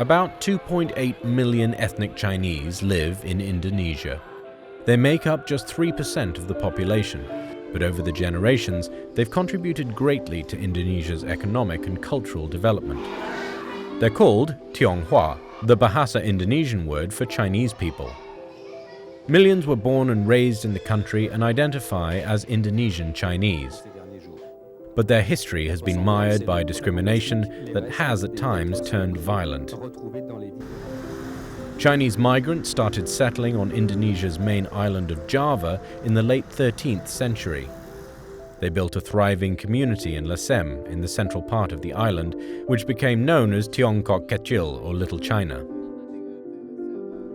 About 2.8 million ethnic Chinese live in Indonesia. They make up just 3% of the population, but over the generations, they've contributed greatly to Indonesia's economic and cultural development. They're called Tionghoa, the Bahasa Indonesian word for Chinese people. Millions were born and raised in the country and identify as Indonesian Chinese. But their history has been mired by discrimination that has at times turned violent. Chinese migrants started settling on Indonesia's main island of Java in the late 13th century. They built a thriving community in Lasem, in the central part of the island, which became known as Tiongkok Kecil, or Little China.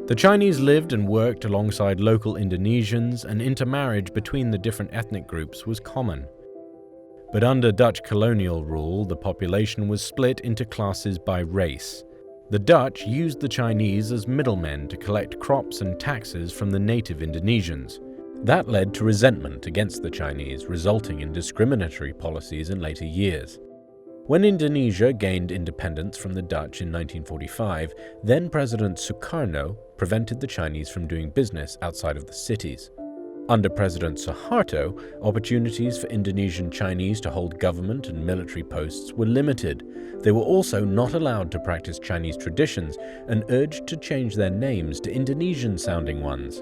The Chinese lived and worked alongside local Indonesians, and intermarriage between the different ethnic groups was common. But under Dutch colonial rule, the population was split into classes by race. The Dutch used the Chinese as middlemen to collect crops and taxes from the native Indonesians. That led to resentment against the Chinese, resulting in discriminatory policies in later years. When Indonesia gained independence from the Dutch in 1945, then-President Suharto prevented the Chinese from doing business outside of the cities. Under President Suharto, opportunities for Indonesian Chinese to hold government and military posts were limited. They were also not allowed to practice Chinese traditions and urged to change their names to Indonesian-sounding ones.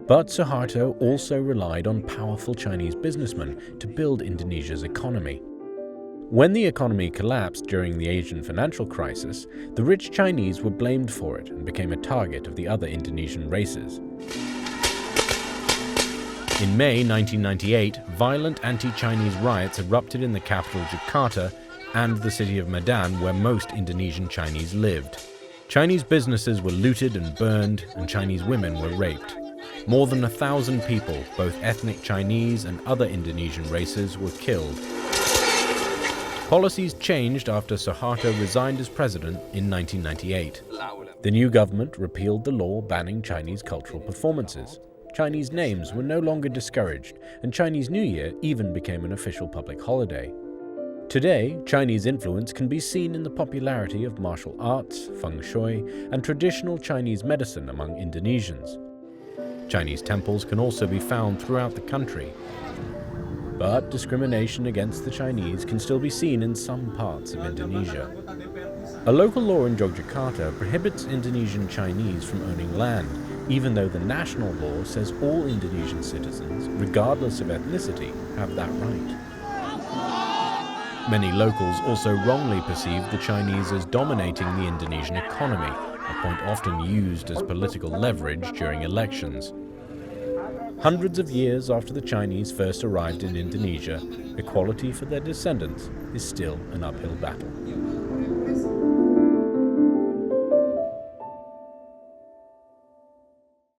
But Suharto also relied on powerful Chinese businessmen to build Indonesia's economy. When the economy collapsed during the Asian financial crisis, the rich Chinese were blamed for it and became a target of the other Indonesian races. In May 1998, violent anti-Chinese riots erupted in the capital Jakarta and the city of Medan, where most Indonesian Chinese lived. Chinese businesses were looted and burned, and Chinese women were raped. More than 1,000 people, both ethnic Chinese and other Indonesian races, were killed. Policies changed after Suharto resigned as president in 1998. The new government repealed the law banning Chinese cultural performances. Chinese names were no longer discouraged, and Chinese New Year even became an official public holiday. Today, Chinese influence can be seen in the popularity of martial arts, feng shui, and traditional Chinese medicine among Indonesians. Chinese temples can also be found throughout the country. But discrimination against the Chinese can still be seen in some parts of Indonesia. A local law in Yogyakarta prohibits Indonesian Chinese from owning land, even though the national law says all Indonesian citizens, regardless of ethnicity, have that right. Many locals also wrongly perceive the Chinese as dominating the Indonesian economy, a point often used as political leverage during elections. Hundreds of years after the Chinese first arrived in Indonesia, equality for their descendants is still an uphill battle.